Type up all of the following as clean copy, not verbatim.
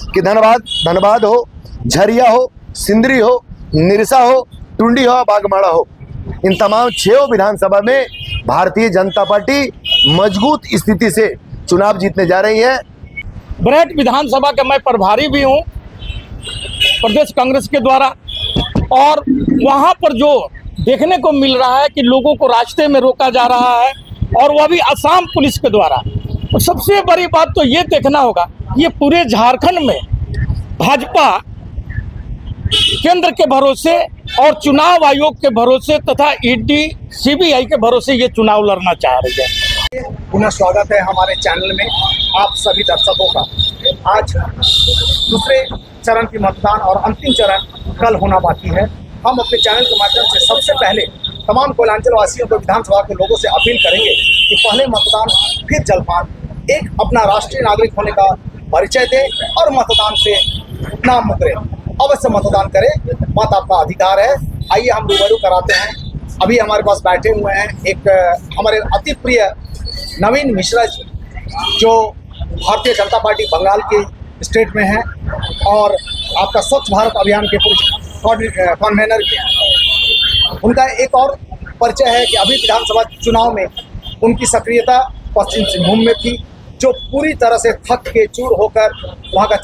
कि धनबाद हो, झरिया हो, सिंदरी हो, निरसा हो, टुंडी हो, बागमाड़ा हो, इन तमाम 6 विधानसभा में भारतीय जनता पार्टी मजबूत स्थिति से चुनाव जीतने जा रही है। बरैठ विधानसभा का मैं प्रभारी भी हूं प्रदेश कांग्रेस के द्वारा, और वहां पर जो देखने को मिल रहा है कि लोगों को रास्ते में रोका जा रहा है, और वह भी असम पुलिस के द्वारा। तो सबसे बड़ी बात तो ये देखना होगा, ये पूरे झारखंड में भाजपा केंद्र के भरोसे और चुनाव आयोग के भरोसे तथा ईडी सीबीआई के भरोसे ये चुनाव लड़ना चाह रही है। पुनः स्वागत है हमारे चैनल में आप सभी दर्शकों का। आज दूसरे चरण की मतदान और अंतिम चरण कल होना बाकी है। हम अपने चैनल के माध्यम से सबसे पहले तमाम कोयलांचल वासियों को, विधानसभा के लोगों से अपील करेंगे कि पहले मतदान फिर जलपान, एक अपना राष्ट्रीय नागरिक होने का परिचय दे और मतदान से नाम मुकरे, अवश्य मतदान करें। मत आपका अधिकार है। आइए हम रूबरू कराते हैं। अभी हमारे पास बैठे हुए हैं एक हमारे अति प्रिय नवीन मिश्रा जी, जो भारतीय जनता पार्टी बंगाल के स्टेट में हैं और आपका स्वच्छ भारत अभियान के कन्वेनर के। उनका एक और परिचय है कि अभी विधानसभा चुनाव में उनकी सक्रियता पश्चिम सिंहभूम में थी, जो पूरी तरह से थक के चूर होकर वहाँ का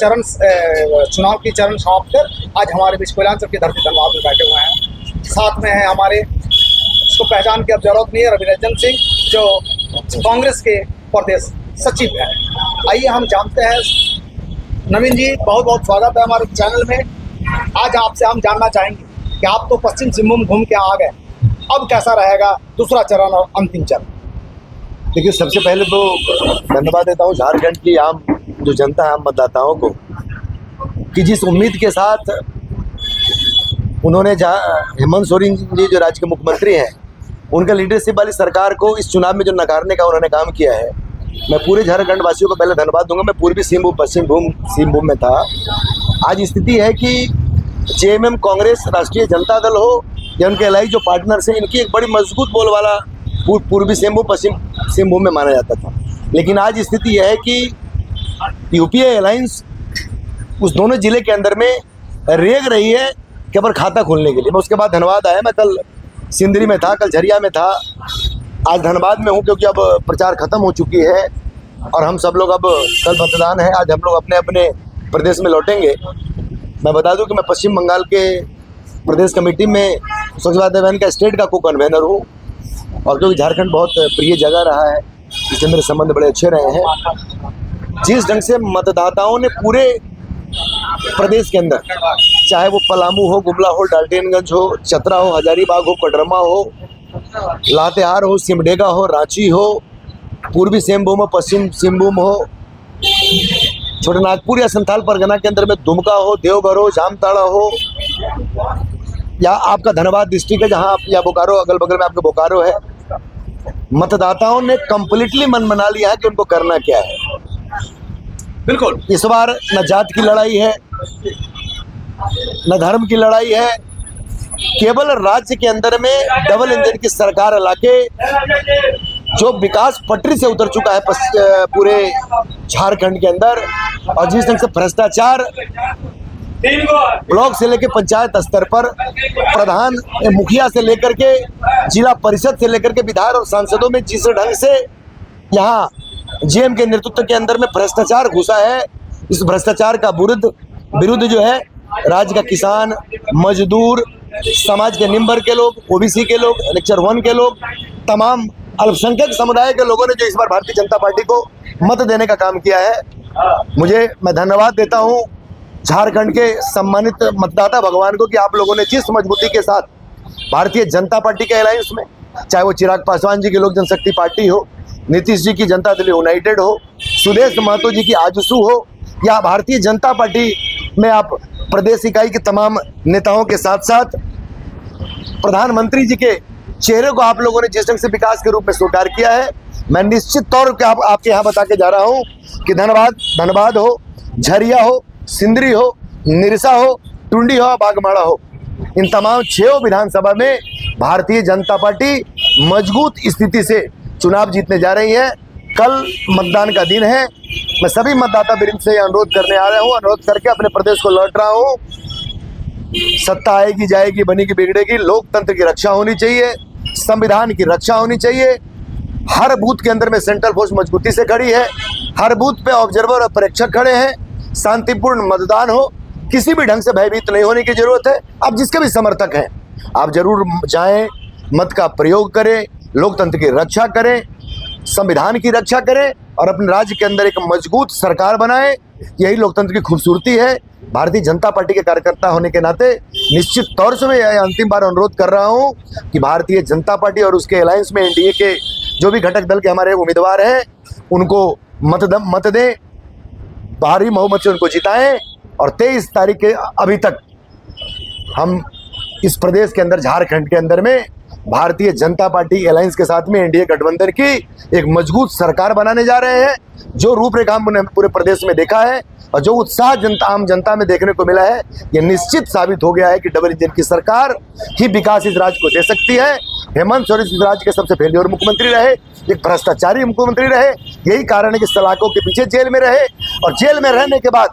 चुनाव की चरण समाप्त कर आज हमारे बीच कोयलांचल की धरती धनबाद में बैठे हुए हैं। साथ में है हमारे, इसको पहचान की अब जरूरत नहीं है, रविरंजन सिंह, जो कांग्रेस के प्रदेश सचिव हैं। आइए हम जानते हैं। नवीन जी, बहुत बहुत स्वागत है हमारे चैनल में। आज आपसे हम जानना चाहेंगे कि आप तो पश्चिम सिंहभूम घूम के आ गए, अब कैसा रहेगा दूसरा चरण और अंतिम चरण? देखिए, सबसे पहले तो धन्यवाद देता हूँ झारखंड की आम जो जनता है, आम मतदाताओं को, कि जिस उम्मीद के साथ उन्होंने हेमंत सोरेन जी जो राज्य के मुख्यमंत्री हैं, उनका लीडरशिप वाली सरकार को इस चुनाव में जो नकारने का उन्होंने काम किया है, मैं पूरे झारखंड वासियों को पहले धन्यवाद दूंगा। मैं पूर्वी सिंहभूम, पश्चिम सिंहभूम में था। आज स्थिति है कि जेएमएम कांग्रेस, राष्ट्रीय जनता दल हो या उनके एलआई जो पार्टनर्स हैं, इनकी एक बड़ी मजबूत बोलबाला पूर्वी सिंहभूम, पश्चिम सिंहभूम में माना जाता था। लेकिन आज स्थिति यह है कि यूपीए अलायंस उस दोनों जिले के अंदर में रेग रही है केवल खाता खोलने के लिए। मैं उसके बाद धनबाद आया। मैं कल सिंदरी में था, कल झरिया में था, आज धनबाद में हूँ, क्योंकि अब प्रचार खत्म हो चुकी है और हम सब लोग, अब कल मतदान है, आज हम लोग अपने अपने प्रदेश में लौटेंगे। मैं बता दूं कि मैं पश्चिम बंगाल के प्रदेश कमेटी में स्वच्छ भारत अभियान का स्टेट का को कन्वेनर हूँ, और क्योंकि झारखंड बहुत प्रिय जगह रहा है, इससे मेरे संबंध बड़े अच्छे रहे हैं। जिस ढंग से मतदाताओं ने पूरे प्रदेश के अंदर, चाहे वो पलामू हो, गुमला हो, डाल्टनगंज हो, चतरा हो, हजारीबाग हो, कोडरमा हो, लातेहार हो, सिमडेगा हो, रांची हो, पूर्वी सिंहभूम हो, पश्चिम सिंहभूम हो, छोटे नागपुर या संथाल परगना के अंदर में दुमका हो, देवघर हो, जामताड़ा हो, या आपका धनबाद डिस्ट्रिक्ट है जहां आप, या बोकारो, अगल बगल में आपका बोकारो है, मतदाताओं ने कंप्लीटली मन बना लिया है कि उनको करना क्या है। बिल्कुल, इस बार न जात की लड़ाई है, न धर्म की लड़ाई है, केवल राज्य के अंदर में डबल इंजन की सरकार लाके जो विकास पटरी से उतर चुका है पूरे झारखंड के अंदर, और जिस ढंग से भ्रष्टाचार ब्लॉक से लेकर पंचायत स्तर पर, प्रधान मुखिया से लेकर के जिला परिषद से लेकर के विधायक और सांसदों में जिस ढंग से यहाँ जेएम के नेतृत्व के अंदर में भ्रष्टाचार घुसा है, इस भ्रष्टाचार का विरुद्ध जो है राज्य का किसान, मजदूर, समाज के निम्न वर्ग के लोग, ओबीसी के लोग, लेक्चर 1 के लोग, तमाम अल्पसंख्यक समुदाय के लोगों ने जो इस बार भारतीय जनता पार्टी को मत देने का काम किया है, मैं धन्यवाद देता हूं झारखंड के सम्मानित मतदाता भगवान को कि आप लोगों ने जिस मजबूती के साथ भारतीय जनता पार्टी के अलायंस में, चाहे वो चिराग पासवान जी की लोक जनशक्ति पार्टी हो, नीतीश जी की जनता दल यूनाइटेड हो, सुदेश महतो जी की आजसू हो, या भारतीय जनता पार्टी में आप प्रदेश इकाई के तमाम नेताओं के साथ साथ प्रधानमंत्री जी के चेहरे को आप लोगों ने जिस ढंग से विकास के रूप में स्वीकार किया है, मैं निश्चित तौर पर आपके यहाँ बता के जा रहा हूँ कि धनबाद हो, झरिया हो, सिंदरी हो, निरसा हो, टुंडी हो, बागमाड़ा हो, इन तमाम 6 विधानसभा में भारतीय जनता पार्टी मजबूत स्थिति से चुनाव जीतने जा रही है। कल मतदान का दिन है। मैं सभी मतदाता वृंद से अनुरोध करने आ रहा हूँ, अनुरोध करके अपने प्रदेश को लौट रहा हूँ। सत्ता आएगी जाएगी, बनेगी बिगड़ेगी, लोकतंत्र की रक्षा होनी चाहिए, संविधान की रक्षा होनी चाहिए। हर बूथ के अंदर में सेंट्रल फोर्स मजबूती से खड़ी है, हर बूथ पे ऑब्जर्वर और परीक्षक खड़े हैं। शांतिपूर्ण मतदान हो, किसी भी ढंग से भयभीत नहीं होने की जरूरत है। आप जिसके भी समर्थक हैं, आप जरूर जाएं, मत का प्रयोग करें, लोकतंत्र की रक्षा करें, संविधान की रक्षा करें और अपने राज्य के अंदर एक मजबूत सरकार बनाएं। यही लोकतंत्र की खूबसूरती है। भारतीय जनता पार्टी के कार्यकर्ता होने के नाते निश्चित तौर से मैं यह अंतिम बार अनुरोध कर रहा हूं कि भारतीय जनता पार्टी और उसके अलायंस में एनडीए के जो भी घटक दल के हमारे उम्मीदवार हैं उनको मत दें, भारी बहुमत से उनको जिताएं। और 23 तारीख के अभी तक हम इस प्रदेश के अंदर, झारखंड के अंदर में भारतीय जनता पार्टी अलायंस के साथ में एनडीए गठबंधन की एक मजबूत सरकार बनाने जा रहे हैं। जो रूपरेखा हमने पूरे प्रदेश में देखा है और जो उत्साह आम जनता में देखने को मिला है, ये निश्चित साबित हो गया है कि डबल इंजन की सरकार ही विकास इस राज्य को दे सकती है। हेमंत सोरेन इस राज्य के सबसे फेल्योर मुख्यमंत्री रहे, एक भ्रष्टाचारी मुख्यमंत्री रहे। यही कारण है कि सलाखों के पीछे जेल में रहे और जेल में रहने के बाद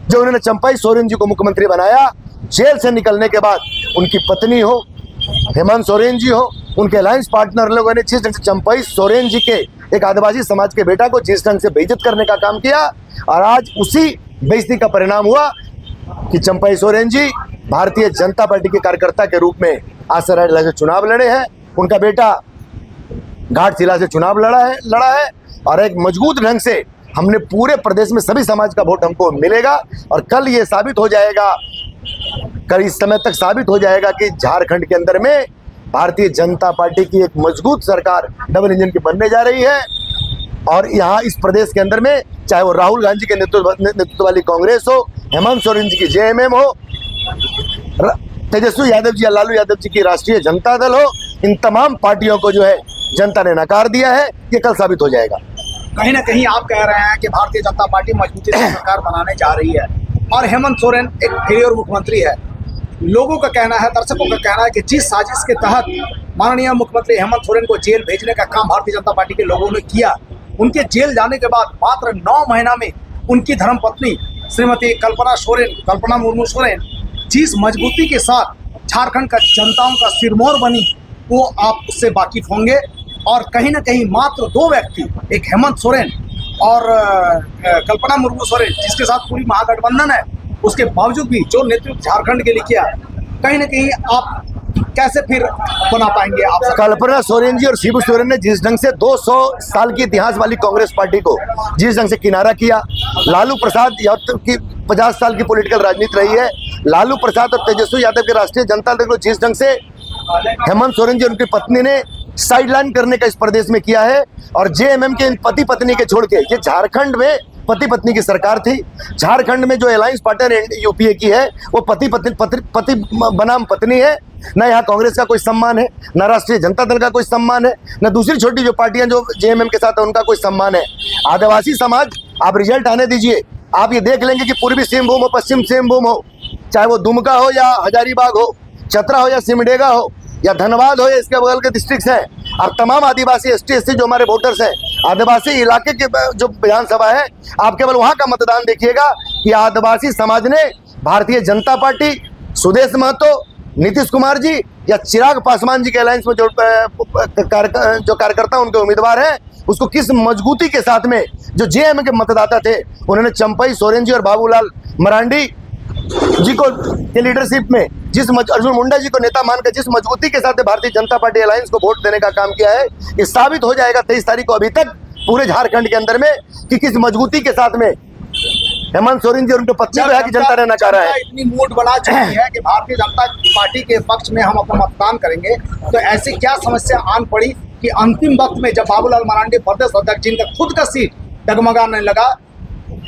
जो उन्होंने चंपाई सोरेन जी को मुख्यमंत्री बनाया, जेल से निकलने के बाद उनकी पत्नी हो, हेमंत सोरेन जी हो, उनके अलायंस पार्टनर लोगों ने जिस ढंग से चंपाई सोरेन जी के एक आदिवासी समाज के बेटा को जिस ढंग से बेइज्जत करने का काम किया, और आज उसी बेइज्जती का परिणाम हुआ कि चंपाई सोरेन जी भारतीय जनता पार्टी के कार्यकर्ता के रूप में आसरा जिला से चुनाव लड़े हैं। उनका बेटा घाटशिला से चुनाव लड़ा है और एक मजबूत ढंग से हमने पूरे प्रदेश में सभी समाज का वोट हमको मिलेगा। और कल ये साबित हो जाएगा, कल इस समय तक साबित हो जाएगा कि झारखंड के अंदर में भारतीय जनता पार्टी की एक मजबूत सरकार डबल इंजन की बनने जा रही है। और यहाँ इस प्रदेश के अंदर में चाहे वो राहुल गांधी के नेतृत्व वाली कांग्रेस हो, हेमंत सोरेन जी की जेएमएम हो, तेजस्वी यादव जी या लालू यादव जी की राष्ट्रीय जनता दल हो, इन तमाम पार्टियों को जो है जनता ने नकार दिया है। ये कल साबित हो जाएगा। कहीं ना कहीं आप कह रहे हैं कि भारतीय जनता पार्टी मजबूती से सरकार बनाने जा रही है और हेमंत सोरेन एक फेलियर मुख्यमंत्री है। लोगों का कहना है, दर्शकों का कहना है कि जिस साजिश के तहत माननीय मुख्यमंत्री हेमंत सोरेन को जेल भेजने का काम भारतीय जनता पार्टी के लोगों ने किया, उनके जेल जाने के बाद मात्र 9 महीना में उनकी धर्मपत्नी श्रीमती कल्पना मुर्मू सोरेन जिस मजबूती के साथ झारखंड का जनताओं का सिरमौर बनी, वो आप उससे वाकिफ होंगे। और कहीं ना कहीं मात्र 2 व्यक्ति, एक हेमंत सोरेन और कल्पना मुर्मू सोरेन, जिसके साथ पूरी महागठबंधन है, उसके बावजूद भी जो नेतृत्व झारखंड के लिए किया, कहीं ना कहीं आप कैसे फिर बना पाएंगे? आप कल्पना सोरेन जी और शिबू सोरेन ने जिस ढंग से 200 साल की इतिहास वाली कांग्रेस पार्टी को जिस ढंग से किनारा किया, लालू प्रसाद यादव की 50 साल की पॉलिटिकल राजनीति रही है, लालू प्रसाद और तेजस्वी यादव के राष्ट्रीय जनता दल को जिस ढंग से हेमंत सोरेन जी और उनकी पत्नी ने साइडलाइन करने का इस प्रदेश में किया है, और जेएमएम के इन पति पत्नी के छोड़ के ये झारखंड में पति पत्नी की सरकार थी। झारखंड में जो अलायंस पार्टनर यूपीए की है वो पति बनाम पत्नी है। न यहाँ कांग्रेस का कोई सम्मान है, न राष्ट्रीय जनता दल का कोई सम्मान है, न दूसरी छोटी जो पार्टियां जो जेएमएम के साथ है उनका कोई सम्मान है। आदिवासी समाज, आप रिजल्ट आने दीजिए, आप ये देख लेंगे कि पूर्वी सिंहभूम हो, पश्चिम सिंहभूम हो, चाहे वो दुमका हो या हजारीबाग हो, चतरा हो या सिमडेगा हो या धनबाद हो या इसके बगल के डिस्ट्रिक्ट हैं, आप तमाम आदिवासी एसटी जो हमारे वोटर्स हैं, आदिवासी इलाके के जो विधानसभा है, आप केवल वहां का मतदान देखिएगा कि आदिवासी समाज ने भारतीय जनता पार्टी, सुदेश महतो, नीतीश कुमार जी या चिराग पासवान जी के अलायंस में जो कार्यकर्ता उनके उम्मीदवार हैं, उसको किस मजबूती के साथ में जो जेएमएम के मतदाता थे उन्होंने चंपाई सोरेन जी और बाबूलाल मरांडी जी को के लीडरशिप में अर्जुन मुंडा जी को नेता मानकर जिस मजबूती के साथ भारतीय जनता पार्टी अलायंस को वोट देने का काम किया है, ये साबित हो जाएगा 23 तारीख को अभी तक पूरे झारखंड के अंदर में कि किस मजबूती के साथ में हेमंत सोरेन जी और उनके पत्नी को की जनता ने नकारा है। इतनी मूड बना चुकी है कि भारतीय जनता पार्टी के पक्ष में हम अपना मतदान करेंगे, तो ऐसी क्या समस्या आन पड़ी कि अंतिम वक्त में जब बाबूलाल मरांडी प्रदेश अध्यक्ष जिनका खुद का सीट डगमगाने लगा,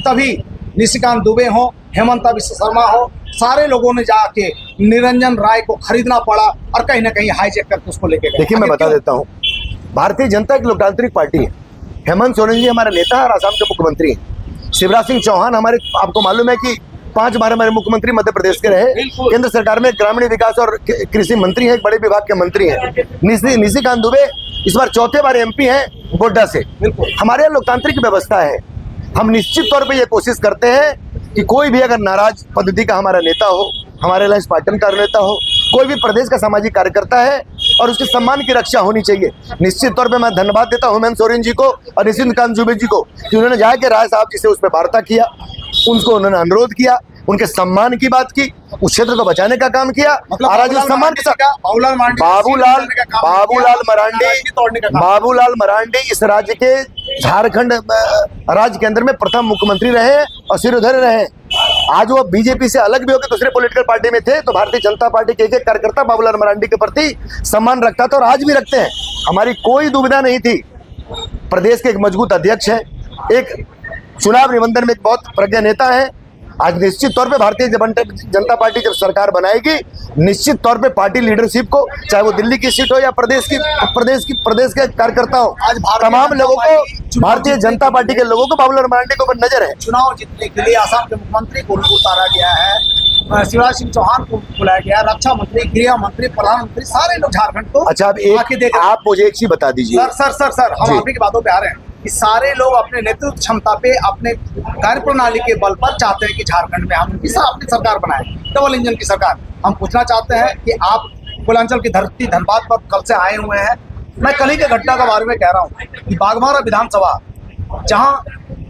तभी निशिकांत दुबे हो, हेमंता विश्व शर्मा हो, सारे लोगों ने जाके निरंजन राय को खरीदना पड़ा और कहीं ना कहीं हाईजेक करके उसको लेके गए। देखिए, मैं बता देता हूँ, भारतीय जनता एक लोकतांत्रिक पार्टी है। हेमंत सोरेन जी हमारे नेता है और आसाम के मुख्यमंत्री हैं। शिवराज सिंह चौहान हमारे, आपको मालूम है कि 5 बार हमारे मुख्यमंत्री मध्य प्रदेश के रहे, केंद्र सरकार में ग्रामीण विकास और कृषि मंत्री हैं, एक बड़े विभाग के मंत्री हैं। निशिकांत दुबे इस बार 4थे बार MP हैं गोड्डा से। हमारे यहाँ लोकतांत्रिक व्यवस्था है। हम निश्चित तौर पे ये कोशिश करते हैं कि कोई भी अगर नाराज पद्धति का हमारा नेता हो, हमारे अलायंस पार्टी का नेता हो, कोई भी प्रदेश का सामाजिक कार्यकर्ता है और उसके सम्मान की रक्षा होनी चाहिए। निश्चित तौर पे मैं धन्यवाद देता हूं हेमंत सोरेन जी को और निशिकांत दुबे जी को कि उन्होंने जाके राय साहब जी से उस पर वार्ता किया, उनको उन्होंने अनुरोध किया, उनके सम्मान की बात की, उस क्षेत्र को बचाने का काम किया। मतलब सम्मान के साथ बाबूलाल मरांडी इस राज्य के झारखंड राज्य के अंदर में प्रथम मुख्यमंत्री रहे और सिरोधर रहे। आज वो बीजेपी से अलग भी होकर दूसरे पॉलिटिकल पार्टी में थे तो भारतीय जनता पार्टी के एक कार्यकर्ता बाबूलाल मरांडी के प्रति सम्मान रखता था और आज भी रखते हैं। हमारी कोई दुविधा नहीं थी। प्रदेश के एक मजबूत अध्यक्ष है, एक चुनाव निबंधन में एक बहुत प्रज्ञ नेता है। आज निश्चित तौर पे भारतीय जनता पार्टी जब सरकार बनाएगी, निश्चित तौर पे पार्टी लीडरशिप को, चाहे वो दिल्ली की सीट हो या प्रदेश के कार्यकर्ता हो, आज तमाम लोगों को, भारतीय जनता पार्टी के लोगों को बाबूलाल मरांडी के ऊपर नजर है। चुनाव जीतने के लिए आसाम के मुख्यमंत्री को उतारा गया है, शिवराज सिंह चौहान को बुलाया गया, रक्षा मंत्री, गृह मंत्री, प्रधानमंत्री, सारे लोग झारखंड को। अच्छा, आप मुझे एक चीज बता दीजिए। सर हम आपकी बातों पे आ रहे हैं कि सारे लोग अपने नेतृत्व क्षमता पे, अपने कार्यप्रणाली के बल पर चाहते हैं कि झारखंड में हम अपनी सरकार बनाए, डबल इंजन की सरकार। हम पूछना चाहते हैं कि आप पूर्वांचल की धरती धनबाद पर कल से आए हुए हैं। मैं कल ही के घटना के बारे में कह रहा हूँ कि बाघमारा विधानसभा, जहाँ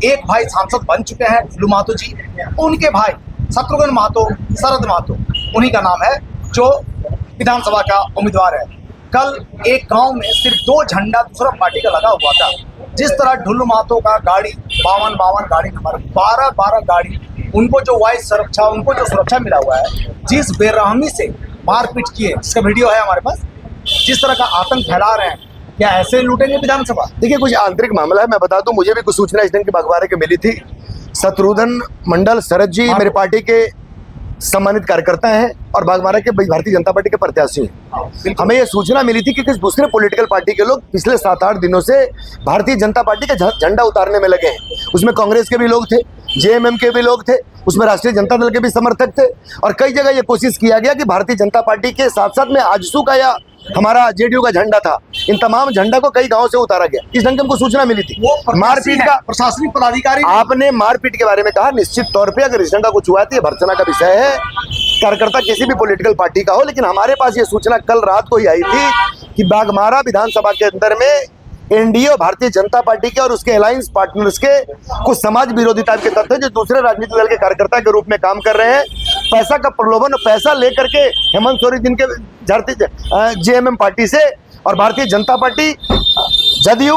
एक भाई सांसद बन चुके हैं ढुल्लू महतो जी, उनके भाई शत्रुघ्न महतो, शरद महतो, उन्हीं का नाम है जो विधानसभा का उम्मीदवार है। कल एक गांव में सिर्फ 2 झंडा दूसरा पार्टी का लगा हुआ था। जिस तरह ढुल्लू महतो का गाड़ी 52 गाड़ी नंबर 12 गाड़ी, उनको जो वाइस सुरक्षा, उनको जो सुरक्षा मिला हुआ है, जिस बेरहमी से मारपीट किए, इसका वीडियो है हमारे पास, जिस तरह का आतंक फैला रहे हैं, क्या ऐसे लूटेंगे विधानसभा? देखिए, कुछ आंतरिक मामला है। मैं बता दूं, मुझे भी कुछ सूचना इस दिन की बागबारे के मिली थी। शत्रुघ्न मंडल शरद जी मेरे पार्टी के सम्मानित कार्यकर्ता हैं और बागमारा के भारतीय जनता पार्टी के प्रत्याशी हैं। हमें यह सूचना मिली थी कि किसी दूसरे पॉलिटिकल पार्टी के लोग पिछले 7-8 दिनों से भारतीय जनता पार्टी का झंडा उतारने में लगे हैं। उसमें कांग्रेस के भी लोग थे, JMM के भी लोग थे, उसमें राष्ट्रीय जनता दल के भी समर्थक थे और कई जगह ये कोशिश किया गया कि भारतीय जनता पार्टी के साथ साथ में आजसू का या हमारा JDU का झंडा था, इन तमाम झंडा को कई गांवों से उतारा गया। इस ढंग की हमको सूचना मिली थी। मारपीट का प्रशासनिक पदाधिकारी, आपने मारपीट के बारे में कहा, निश्चित तौर पे अगर इस ढंग का कुछ हुआ तो ये भर्त्सना का विषय है, कार्यकर्ता किसी भी पॉलिटिकल पार्टी का हो। लेकिन हमारे पास ये सूचना कल रात को ही आई थी कि बाघमारा विधानसभा के अंदर में NDA और भारतीय जनता पार्टी के और उसके अलायंस पार्टनर्स के कुछ समाज विरोधी टाइप के तत्व जो दूसरे राजनीतिक दल के कार्यकर्ता के रूप में काम कर रहे हैं, पैसा का प्रलोभन, पैसा लेकर के हेमंत सोरेन जिनके JMM पार्टी से और भारतीय जनता पार्टी, जदयू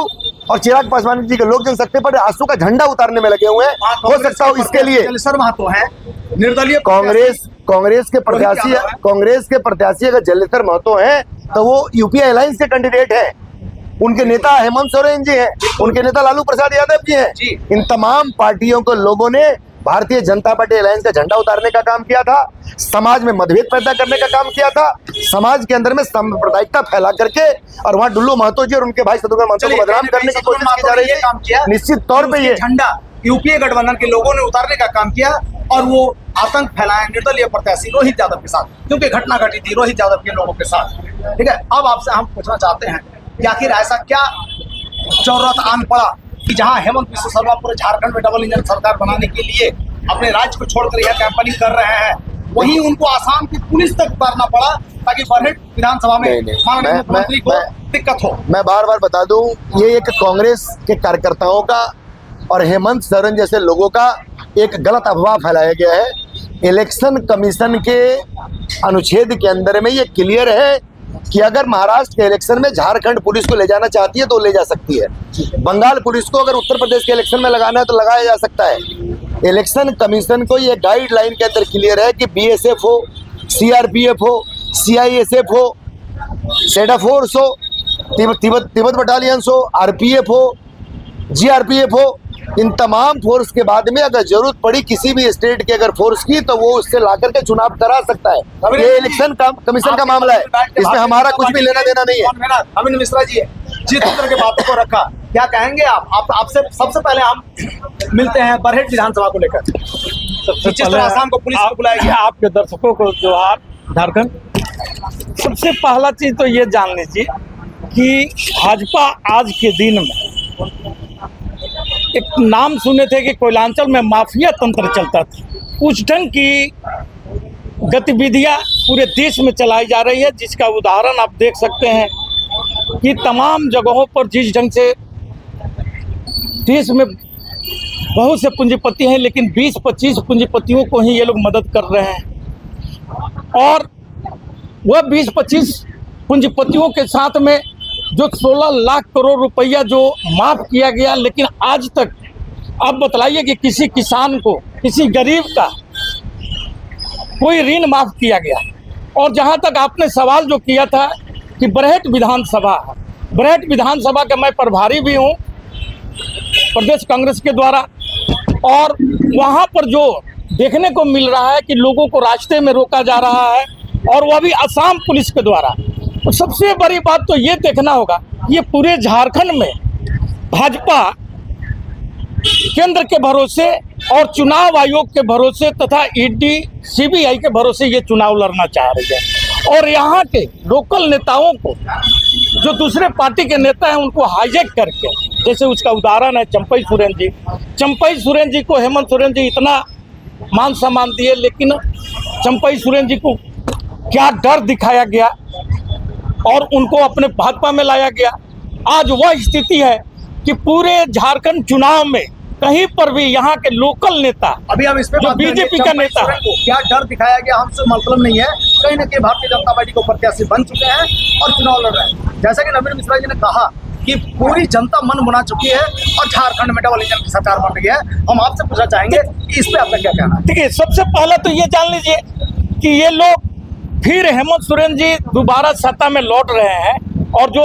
और चिराग पासवान जी के लोक जनशक्ति पर आंसू का झंडा उतारने में लगे हुए हैं। हो सकता हो इसके लिए महतो है निर्दलीय कांग्रेस के प्रत्याशी अगर जलेसर महतो हैं तो वो UPA अलायंस के कैंडिडेट हैं। उनके नेता हेमंत सोरेन जी हैं, उनके नेता लालू प्रसाद यादव जी हैं। इन तमाम पार्टियों को लोगों ने भारतीय जनता पार्टी अलायंस का झंडा उतारने का काम किया था, समाज में मतभेद पैदा करने का काम किया था, समाज के अंदर में सांप्रदायिकता फैला करके और वहाँ ढुल्लू महतो जी और उनके भाई शत्रुघ्न महतो को बदनाम करने की कोशिश की जा रही है। निश्चित तौर पे ये झंडा UPA गठबंधन के लोगों ने उतारने का काम किया और वो आतंक फैलाए निर्दलीय प्रत्याशी रोहित यादव के साथ, क्योंकि घटना घटी थी रोहित यादव के लोगों के साथ। ठीक है, अब आपसे हम पूछना चाहते हैं कि आखिर ऐसा क्या जरूरत आन पड़ा कि जहां हेमंत विश्व शर्मा पूरे झारखंड में डबल इंजन सरकार बनाने के लिए अपने राज्य को छोड़कर यह कैंपेनिंग कर रहे हैं, वहीं उनको आसाम की पुलिस तक उतारना पड़ा ताकि बरहेट विधानसभा में माननीय मुख्यमंत्री को दिक्कत हो। मैं बार बार बता दूं, ये एक कांग्रेस के कार्यकर्ताओं का और हेमंत सोरेन जैसे लोगों का एक गलत अफवाह फैलाया गया है। इलेक्शन कमीशन के अनुच्छेद के अंदर में ये क्लियर है कि अगर महाराष्ट्र के इलेक्शन में झारखंड पुलिस को ले जाना चाहती है तो ले जा सकती है, बंगाल पुलिस को अगर उत्तर प्रदेश के इलेक्शन में लगाना है तो लगाया जा सकता है। इलेक्शन कमीशन को ये गाइडलाइन के अंदर क्लियर है कि BSF हो, CRPF हो, CISF हो, सेडा फोर्स हो, तिब्बत बटालियंस हो, RPF हो, GRPF हो, इन तमाम फोर्स के बाद में अगर जरूरत पड़ी किसी भी स्टेट के अगर फोर्स की तो वो उससे लाकर के चुनाव करा सकता है। ये इलेक्शन कमीशन का मामला है, इसमें हमारा कुछ भी लेना देना नहीं है। अमित मिश्रा जी जिस तरह के बातों को रखा, क्या कहेंगे आप? आपसे सबसे पहले हम मिलते हैं बरहेट विधानसभा को लेकर। सबसे जिस तरह आसाम को पुलिस को बुलाया गया। आपके दर्शकों को जोहार झारखंड। सबसे पहला चीज तो ये जान लीजिए कि भाजपा आज के दिन में एक नाम सुने थे कि कोयलांचल में माफिया तंत्र चलता था, उस ढंग की गतिविधियां पूरे देश में चलाई जा रही है, जिसका उदाहरण आप देख सकते हैं कि तमाम जगहों पर जिस ढंग से देश में बहुत से पूंजीपति हैं, लेकिन 20-25 पूंजीपतियों को ही ये लोग मदद कर रहे हैं। और वह 20-25 पूंजीपतियों के साथ में जो 16 लाख करोड़ रुपया जो माफ़ किया गया, लेकिन आज तक आप बतलाइए कि किसी किसान को, किसी गरीब का कोई ऋण माफ़ किया गया। और जहाँ तक आपने सवाल जो किया था कि बरहेट विधानसभा, बरहेट विधानसभा का मैं प्रभारी भी हूँ प्रदेश कांग्रेस के द्वारा, और वहाँ पर जो देखने को मिल रहा है कि लोगों को रास्ते में रोका जा रहा है, और वह भी असम पुलिस के द्वारा। तो सबसे बड़ी बात तो ये देखना होगा, ये पूरे झारखंड में भाजपा केंद्र के भरोसे और चुनाव आयोग के भरोसे तथा ईडी सीबीआई के भरोसे ये चुनाव लड़ना चाह रही है। और यहाँ के लोकल नेताओं को, जो दूसरे पार्टी के नेता हैं, उनको हाईजैक करके, जैसे उसका उदाहरण है चंपई सोरेन जी। चंपई सोरेन जी को हेमंत सोरेन जी इतना मान सम्मान दिए, लेकिन चंपई सोरेन जी को क्या डर दिखाया गया और उनको अपने भाजपा में लाया गया। आज वह स्थिति है कि पूरे झारखंड चुनाव में कहीं पर भी यहाँ के लोकल नेता, अभी हम इस पे बीजेपी का नेता है, क्या डर दिखाया गया हमसे मतलब नहीं है। कहीं ना कहीं भारतीय जनता पार्टी को प्रत्याशी बन चुके हैं और चुनाव लड़ रहे हैं। जैसा कि नवीन मिश्रा जी ने कहा कि पूरी जनता मन बना चुकी है और झारखंड में डबल इंजन की सरकार बन गई है। हम आपसे पूछना चाहेंगे कि इस पे आपका क्या कहना है? देखिए, सबसे पहले तो ये जान लीजिए कि ये लोग फिर हेमंत सोरेन जी दोबारा सत्ता में लौट रहे हैं, और जो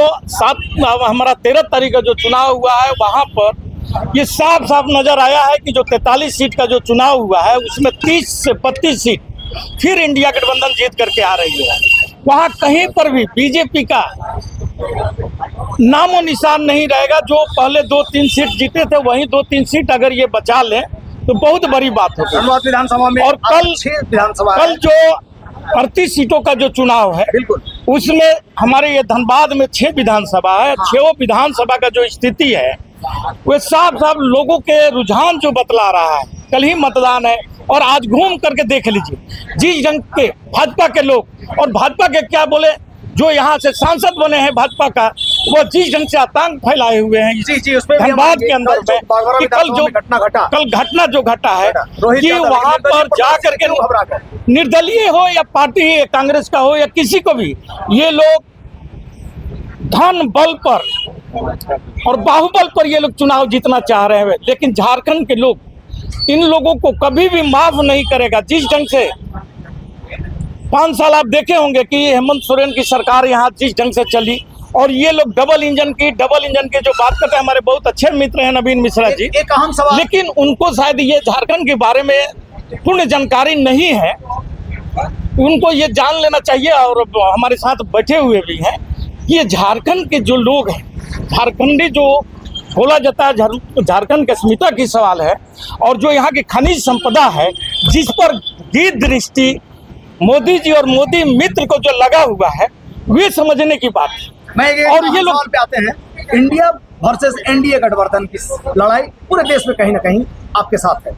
हमारा 13 तारीख का जो चुनाव हुआ है, वहाँ पर ये साफ साफ नजर आया है कि जो 43 सीट का जो चुनाव हुआ है, उसमें 30 से 32 सीट फिर इंडिया गठबंधन जीत करके आ रही है। वहाँ कहीं पर भी बीजेपी का नामो निशान नहीं रहेगा। जो पहले 2-3 सीट जीते थे, वहीं 2-3 सीट अगर ये बचा लें तो बहुत बड़ी बात होगी। धनबाद विधानसभा में और कल जो 38 सीटों का जो चुनाव है, बिल्कुल उसमें हमारे ये धनबाद में 6 विधानसभा है। 6 विधानसभा का जो स्थिति है, वो साफ साफ लोगों के रुझान जो बतला रहा है। कल ही मतदान है, और आज घूम करके देख लीजिए जिस ढंग के भाजपा के लोग, और भाजपा के क्या बोले, जो यहाँ से सांसद बने हैं भाजपा का, वो जिस ढंग से आतंक फैलाए हुए हैं धनबाद के अंदर में, कि कल घटना जो घटा है कि वहाँ पर जा करके निर्दलीय हो या पार्टी कांग्रेस का हो या किसी को भी, ये लोग धन बल पर और बाहुबल पर ये लोग चुनाव जीतना चाह रहे हैं। लेकिन झारखंड के लोग इन लोगों को कभी भी माफ नहीं करेगा। जिस ढंग से 5 साल आप देखे होंगे कि हेमंत सोरेन की सरकार यहाँ जिस ढंग से चली, और ये लोग डबल इंजन की जो बात करते हैं, हमारे बहुत अच्छे मित्र हैं नवीन मिश्रा जी, एक अहम सवाल, लेकिन उनको शायद ये झारखंड के बारे में पूर्ण जानकारी नहीं है। उनको ये जान लेना चाहिए, और हमारे साथ बैठे हुए भी हैं, कि ये झारखंड के जो लोग हैं, झारखंडी जो बोला जाता है, झारखंड की अस्मिता की सवाल है, और जो यहाँ की खनिज संपदा है, जिस पर दी दृष्टि मोदी जी और मोदी मित्र को जो लगा हुआ है, वे समझने की बात है। और ये लोग पे आते हैं, इंडिया वर्सेस एनडीए गठबंधन की लड़ाई पूरे देश में कहीं ना कहीं आपके साथ है।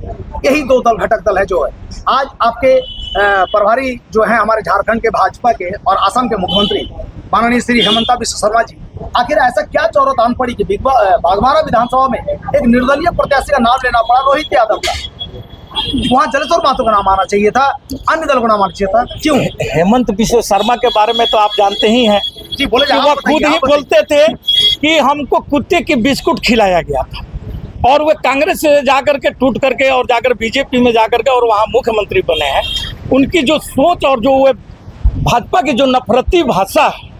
यही 2 दल, घटक दल है जो है। आज आपके प्रभारी जो है हमारे झारखंड के भाजपा के और असम के मुख्यमंत्री माननीय श्री हेमंता बिश्व शर्मा जी, आखिर ऐसा क्या चौरातान पड़ी कि बाघमारा विधानसभा में एक निर्दलीय प्रत्याशी का नाम लेना पड़ा, रोहित यादव का? वहाँ जलेश्वर महतो का नाम आना चाहिए था, अन्य दल को नाम आना चाहिए था, क्यों? हेमंत बिश्व शर्मा के बारे में तो आप जानते ही हैं जी, बोले कि वो खुद ही बोलते थे कि हमको कुत्ते की बिस्कुट खिलाया गया था, और वे कांग्रेस से जाकर के टूट करके और जाकर बीजेपी में जाकर के और वहाँ मुख्यमंत्री बने हैं। उनकी जो सोच और जो वे भाजपा की जो नफरती भाषा है,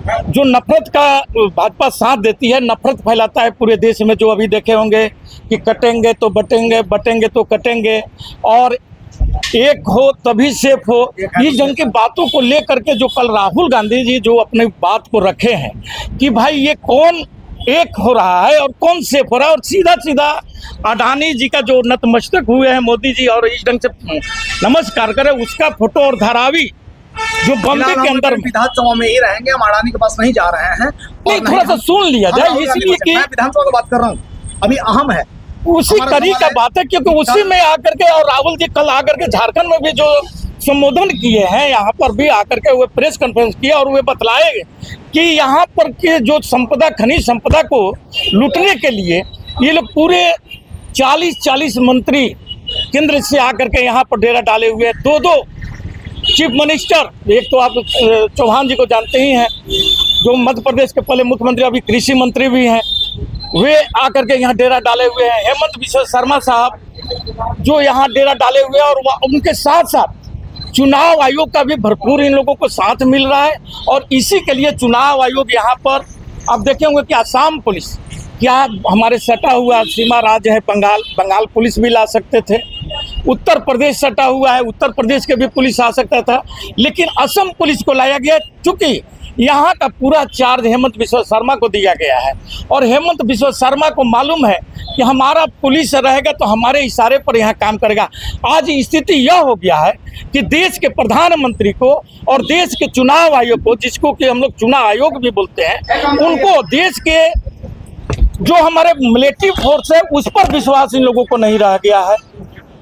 जो नफरत का भाजपा साथ देती है, नफरत फैलाता है पूरे देश में, जो अभी देखे होंगे कि कटेंगे तो बटेंगे, बटेंगे तो कटेंगे, और एक हो तभी सेफ हो, इस ढंग की बातों को लेकर के जो कल राहुल गांधी जी जो अपनी बात को रखे हैं कि भाई ये कौन एक हो रहा है और कौन सेफ हो रहा है। और सीधा सीधा अडानी जी का जो नतमस्तक हुए हैं मोदी जी और इस ढंग से नमस्कार करे, उसका फोटो और धारावी जो बम्बे के अंदर विधानसभा में ही रहेंगे, हम अडानी के पास नहीं जा रहे हैं। नहीं, थोड़ा सा सुन लिया जाए, इसलिए कि मैं विधानसभा की बात कर रहा हूँ, अभी अहम है उसी कड़ी का बात है, क्योंकि उसी में आकर के और राहुल जी कल आकर के झारखंड में भी जो संबोधन किए हैं, यहाँ पर भी आकर के वो प्रेस कॉन्फ्रेंस किया और वे बतलाए कि यहाँ पर के जो संपदा, खनिज संपदा को लूटने के लिए ये लोग पूरे 40 मंत्री केंद्र से आकर के यहाँ पर डेरा डाले हुए हैं। दो चीफ मिनिस्टर, एक तो आप चौहान जी को जानते ही हैं, जो मध्य प्रदेश के पहले मुख्यमंत्री, अभी कृषि मंत्री भी हैं, वे आकर के यहाँ डेरा डाले हुए हैं। हेमंत बिश्व शर्मा साहब जो यहाँ डेरा डाले हुए हैं, और उनके साथ साथ चुनाव आयोग का भी भरपूर इन लोगों को साथ मिल रहा है। और इसी के लिए चुनाव आयोग यहाँ पर आप देखे होंगे कि आसाम पुलिस, क्या हमारे सटा हुआ सीमा राज्य है बंगाल पुलिस भी ला सकते थे, उत्तर प्रदेश सटा हुआ है, उत्तर प्रदेश के भी पुलिस आ सकता था, लेकिन असम पुलिस को लाया गया क्योंकि यहाँ का पूरा चार्ज हेमंत बिश्व शर्मा को दिया गया है। और हेमंत बिश्व शर्मा को मालूम है कि हमारा पुलिस रहेगा तो हमारे इशारे पर यहाँ काम करेगा। आज स्थिति यह हो गया है कि देश के प्रधानमंत्री को और देश के चुनाव आयोग को, जिसको कि हम लोग चुनाव आयोग भी बोलते हैं, उनको देश के जो हमारे मिलिट्री फोर्स है उस पर विश्वास इन लोगों को नहीं रह गया है,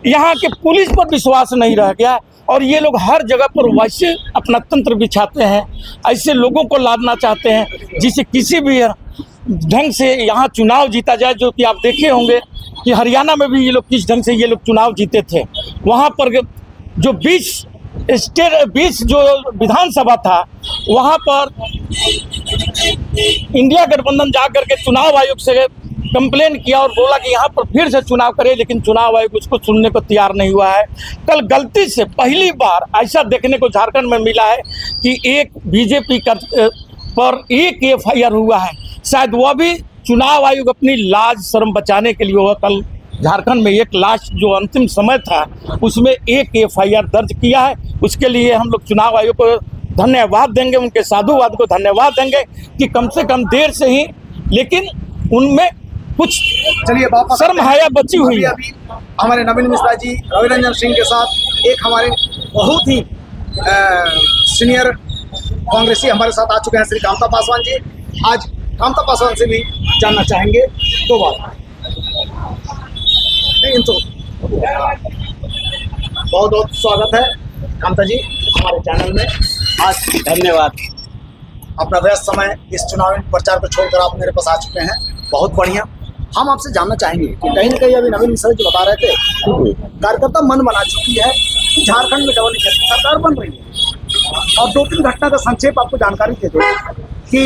यहाँ के पुलिस पर विश्वास नहीं रह गया। और ये लोग हर जगह पर वैसे अपना तंत्र बिछाते हैं, ऐसे लोगों को लादना चाहते हैं जिसे किसी भी ढंग से यहाँ चुनाव जीता जाए। जो कि आप देखे होंगे कि हरियाणा में भी ये लोग किस ढंग से ये लोग चुनाव जीते थे। वहाँ पर जो 20 जो विधानसभा था, वहाँ पर इंडिया गठबंधन जाकर के चुनाव आयोग से कंप्लेन किया और बोला कि यहाँ पर फिर से चुनाव करें, लेकिन चुनाव आयोग उसको सुनने को तैयार नहीं हुआ है। कल गलती से पहली बार ऐसा देखने को झारखंड में मिला है कि एक बीजेपी पर एक FIR हुआ है। शायद वह भी चुनाव आयोग अपनी लाज शर्म बचाने के लिए हुआ। कल झारखंड में एक लास्ट जो अंतिम समय था उसमें एक FIR दर्ज किया है। उसके लिए हम लोग चुनाव आयोग को धन्यवाद देंगे, उनके साधुवाद को धन्यवाद देंगे कि कम से कम देर से ही, लेकिन उनमें कुछ चलिए वापस शर्म हया बची हुई है। अभी हमारे नवीन मिश्रा जी रवि रंजन सिंह के साथ एक हमारे बहुत ही सीनियर कांग्रेसी हमारे साथ आ चुके हैं, श्री कामता पासवान जी। आज कामता पासवान से भी जानना चाहेंगे दो बात। तो बहुत बहुत स्वागत है कामता जी हमारे चैनल में। आज धन्यवाद। अपना व्यस्त समय इस चुनावी प्रचार को छोड़कर आप मेरे पास आ चुके हैं, बहुत बढ़िया। हम आपसे जानना चाहेंगे कि कहीं न कहीं अभी नवीन मिश्रा जी बता रहे थे, कार्यकर्ता मन बना चुकी है कि झारखंड में डबल इंजन सरकार बन रही है। और 2-3 घटना का संक्षेप आपको जानकारी दे दो कि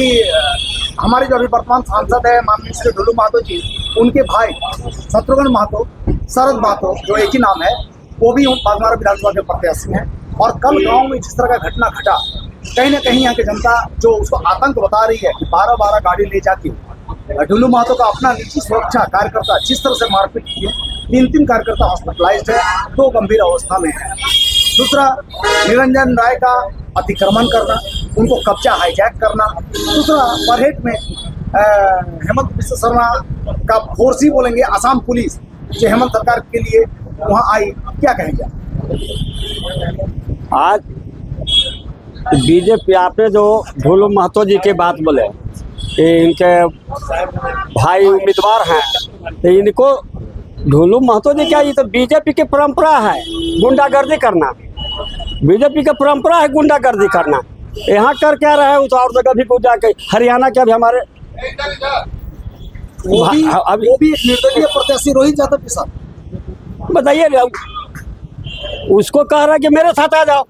हमारे जो अभी वर्तमान सांसद है माननीय श्री ढुलू महतो जी, उनके भाई शत्रुघ्न महतो, शरद महतो जो एक ही नाम है, वो भी बागमारा विधानसभा के प्रत्याशी हैं। और कल गाँव में जिस तरह का घटना घटा, कहीं ना कहीं यहाँ की जनता जो उसको आतंक बता रही है कि 12 गाड़ी ले जाके ढुलू महतो का अपना निजी सुरक्षा कार्यकर्ता जिस तरह से मारपीट किए, 3 कार्यकर्ता हॉस्पिटलाइज्ड है, 2 गंभीर अवस्था में है। दूसरा, निरंजन राय का अतिक्रमण करना, उनको कब्जा हाईजैक करना। दूसरा, बरहेट में हेमंत बिश्व शर्मा का फोर्स ही बोलेंगे, असम पुलिस जो हेमंत सरकार के लिए वहाँ आई, क्या कहेंगे? आज बीजेपी, आपने जो ढुलू महतो जी की बात बोले कि इनके भाई उम्मीदवार हैं, तो इनको ढुलू महतो जी क्या, ये तो बीजेपी की परंपरा है गुंडागर्दी करना। बीजेपी की परंपरा है गुंडागर्दी करना। यहाँ कर क्या रहे हैं, तो और जगह भी कुछ जाके हरियाणा के भी हमारे वो भी एक निर्दलीय प्रत्याशी रोहित यादव के साथ, बताइए, उसको कह रहा है कि मेरे साथ आ जाओ,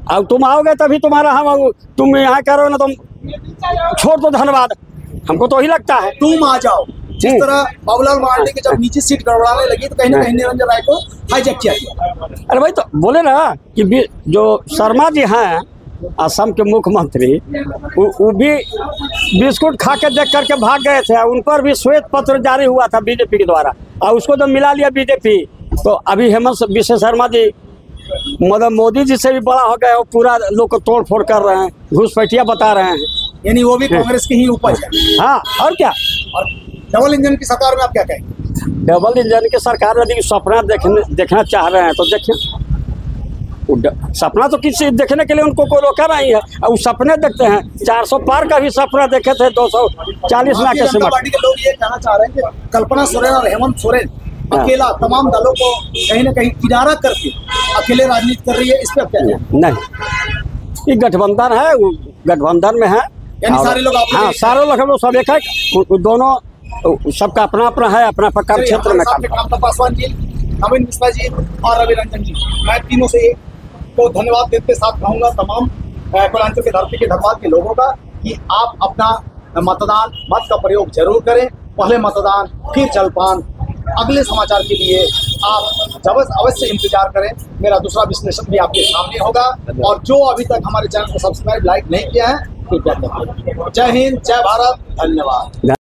अब तुम आओगे तभी तुम्हारा, हम तुम यहाँ करो ना, तुम छोड़ दो, धन्यवाद, हमको तो ही लगता है तुम आ जाओ। जिस तरह बाबूलाल मरांडी की जब नीचे सीट गड़बड़ाने लगी तो कहीं ना कहीं निरंजन राय को हाईजैक किया गया। अरे भाई, तो बोले ना कि जो शर्मा जी हैं असम के मुख्यमंत्री, वो भी बिस्कुट खा के देख करके भाग गए थे। उन पर भी श्वेत पत्र जारी हुआ था बीजेपी के द्वारा, और उसको तो मिला लिया बीजेपी। तो अभी हेमंत बिश्व शर्मा जी मतलब मोदी जी से भी बड़ा हो गए, वो पूरा लोग को तोड़ फोड़ कर रहे हैं, घुसपैठिया बता रहे हैं। यानी वो भी कांग्रेस की ही उपज है। हाँ, और क्या। और डबल इंजन की सरकार में आप क्या कहेंगे? डबल इंजन की सरकार यदि सपना देखना चाह रहे हैं तो देखिए, सपना तो किसी देखने के लिए उनको कोई रोका नहीं है। और वो सपने देखते हैं, 400 पार का भी सपना देखे थे 240 लाख के जनता पार्टी के लोग ये कहना चाह रहे हैं कि कल्पना सोरेन और हेमंत सोरेन अकेला तमाम दलों को कहीं ना कहीं किनारा करके अकेले राजनीति कर रही है, इस पर क्या है? नहीं, ये गठबंधन है, वो गठबंधन में है, यानी सारे लोग आप, हाँ सारे लोग हम लोग सब एक है, दोनों सबका अपना अपना है, अपना काम क्षेत्र में काम। रामता पासवान जी, नवीन मिश्रा जी और रवि रंजन जी, मैं तीनों से को धन्यवाद देते साथ कहूँगा तमाम पूर्वांचल के धरती के धनबाद के लोगों का कि आप अपना मत का प्रयोग जरूर करें। पहले मतदान फिर जलपान। अगले समाचार के लिए आप अवश्य इंतजार करें। मेरा दूसरा विश्लेषण भी आपके सामने होगा। और जो अभी तक हमारे चैनल को सब्सक्राइब लाइक नहीं किया है, कृपया करें। जय हिंद, जय भारत, धन्यवाद।